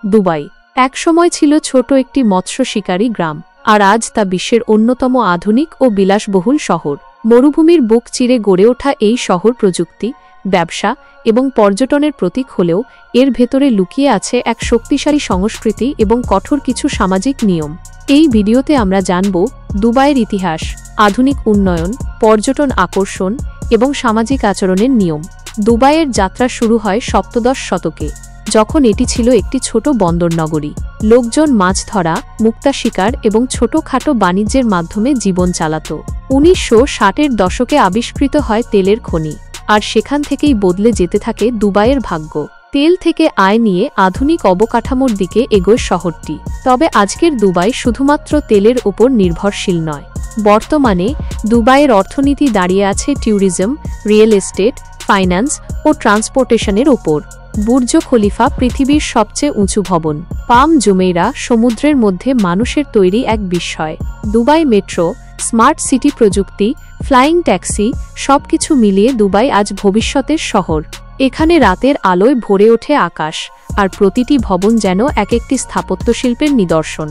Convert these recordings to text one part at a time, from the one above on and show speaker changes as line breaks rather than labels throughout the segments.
Dubai একসময় ছিল ছোট একটি মৎস্য শিকারী গ্রাম, আর আজ তা বিশ্বের অন্যতম আধুনিক ও বিলাসবহুল শহর। মরুভূমির বুক চিরে গড়ে ওঠা এই শহর প্রযুক্তি, ব্যবসা এবং পর্যটনের প্রতীক হলেও এর ভেতরে লুকিয়ে আছে এক শক্তিশালী সংস্কৃতি এবং কঠোর কিছু সামাজিক নিয়ম। এই ভিডিওতে আমরা জানব দুবাইয়ের ইতিহাস, আধুনিক উন্নয়ন, পর্যটন আকর্ষণ এবং সামাজিক আচরণের নিয়ম। দুবাইয়ের যাত্রা শুরু হয় সপ্তদশ শতকে, যখন এটি ছিল একটি ছোট বন্দর নগরী। লোকজন মাছ ধরা, মুক্তা শিকার এবং ছোটখাটো বাণিজ্যের মাধ্যমে জীবন চালাত। 1960-এর দশকে আবিষ্কৃত হয় তেলের খনি, আর সেখান থেকেই বদলে যেতে থাকে দুবাইয়ের ভাগ্য। তেল থেকে আয় নিয়ে আধুনিক অবকাঠামোর দিকে এগোয় শহরটি। তবে আজকের দুবাই শুধুমাত্র তেলের উপর নির্ভরশীল নয়। বর্তমানে দুবাইয়ের অর্থনীতি দাঁড়িয়ে আছে ট্যুরিজম, রিয়েল এস্টেট, ফাইন্যান্স ও ট্রান্সপোর্টেশনের ওপর। বুর্জ খলিফা পৃথিবীর সবচেয়ে উঁচু ভবন, পাম জুমেইরা সমুদ্রের মধ্যে মানুষের তৈরি এক বিস্ময়। দুবাই মেট্রো, স্মার্ট সিটি প্রযুক্তি, ফ্লাইং ট্যাক্সি, সবকিছু মিলিয়ে দুবাই আজ ভবিষ্যতের শহর। এখানে রাতের আলোয় ভরে ওঠে আকাশ, আর প্রতিটি ভবন যেন এক একটি স্থাপত্যশিল্পের নিদর্শন।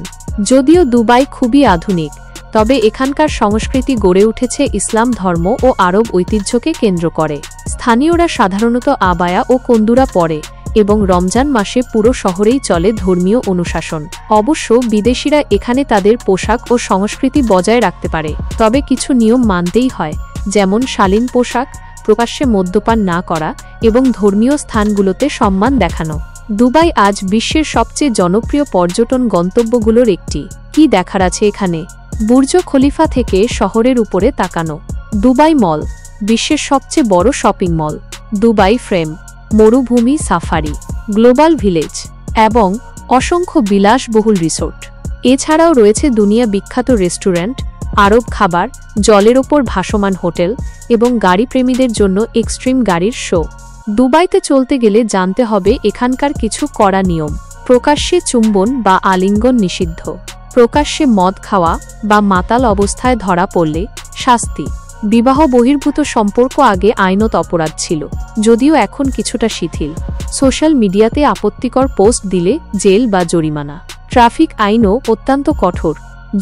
যদিও দুবাই খুবই আধুনিক, তবে এখানকার সংস্কৃতি গড়ে উঠেছে ইসলাম ধর্ম ও আরব ঐতিহ্যকে কেন্দ্র করে। স্থানীয়রা সাধারণত আবায়া ও কন্দুরা পরে, এবং রমজান মাসে পুরো শহরেই চলে ধর্মীয় অনুশাসন। অবশ্য বিদেশিরা এখানে তাদের পোশাক ও সংস্কৃতি বজায় রাখতে পারে, তবে কিছু নিয়ম মানতেই হয়, যেমন শালীন পোশাক, প্রকাশ্যে মদ্যপান না করা এবং ধর্মীয় স্থানগুলোতে সম্মান দেখানো। দুবাই আজ বিশ্বের সবচেয়ে জনপ্রিয় পর্যটন গন্তব্যগুলোর একটি। কি দেখার আছে এখানে? বুর্জ খলিফা থেকে শহরের উপরে তাকানো। দুবাই মল, বিশ্বের সবচেয়ে বড় শপিং মল। দুবাই ফ্রেম, মরুভূমি সাফারি, গ্লোবাল ভিলেজ এবং অসংখ্য বিলাসবহুল রিসোর্ট। এছাড়াও রয়েছে দুনিয়া বিখ্যাত রেস্টুরেন্ট, আরব খাবার, জলের ওপর ভাসমান হোটেল এবং গাড়িপ্রেমীদের জন্য এক্সট্রিম গাড়ির শো। দুবাইতে চলতে গেলে জানতে হবে এখানকার কিছু কড়া নিয়ম। প্রকাশ্যে চুম্বন বা আলিঙ্গন নিষিদ্ধ। প্রকাশ্যে মদ খাওয়া বা মাতাল অবস্থায় ধরা পড়লে শাস্তি। বিবাহ বহির্ভূত সম্পর্ক আগে আইনত অপরাধ ছিল, যদিও এখন কিছুটা শিথিল। সোশ্যাল মিডিয়াতে আপত্তিকর পোস্ট দিলে জেল বা জরিমানা। ট্রাফিক আইনও অত্যন্ত কঠোর।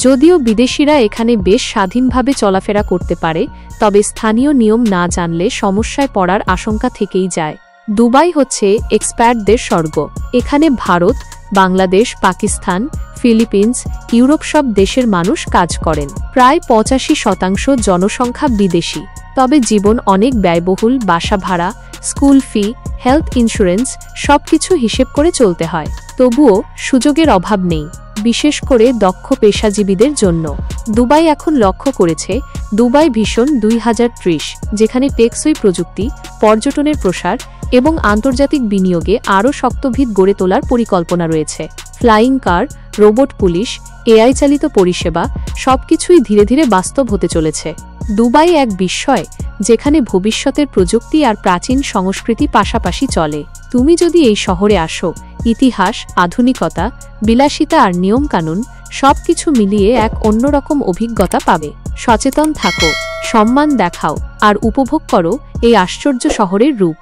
যদিও বিদেশিরা এখানে বেশ স্বাধীনভাবে চলাফেরা করতে পারে, তবে স্থানীয় নিয়ম না জানলে সমস্যায় পড়ার আশঙ্কা থেকেই যায়। দুবাই হচ্ছে এক্সপ্যাটদের স্বর্গ। এখানে ভারত, বাংলাদেশ, পাকিস্তান, ফিলিপিন্স, ইউরোপ সব দেশের মানুষ কাজ করেন। প্রায় 85% জনসংখ্যা বিদেশি। তবে জীবন অনেক ব্যয়বহুল। বাসা ভাড়া, স্কুল ফি, হেলথ ইন্স্যুরেন্স সবকিছু হিসেব করে চলতে হয়। তবুও সুযোগের অভাব নেই, বিশেষ করে দক্ষ পেশাজীবীদের জন্য। দুবাই এখন লক্ষ্য করেছে দুবাই ভিশন 2030, যেখানে টেকসই প্রযুক্তি, পর্যটনের প্রসার এবং আন্তর্জাতিক বিনিয়োগে আরও শক্ত ভিত গড়ে তোলার পরিকল্পনা রয়েছে। ফ্লাইং কার, রোবট পুলিশ, এআই চালিত পরিষেবা সবকিছুই ধীরে ধীরে বাস্তব হতে চলেছে। দুবাই এক বিস্ময়, যেখানে ভবিষ্যতের প্রযুক্তি আর প্রাচীন সংস্কৃতি পাশাপাশি চলে। তুমি যদি এই শহরে আসো, ইতিহাস, আধুনিকতা, বিলাসিতা আর নিয়মকানুন সবকিছু মিলিয়ে এক অন্যরকম অভিজ্ঞতা পাবে। সচেতন থাকো, সম্মান দেখাও আর উপভোগ করো এই আশ্চর্য শহরের রূপ।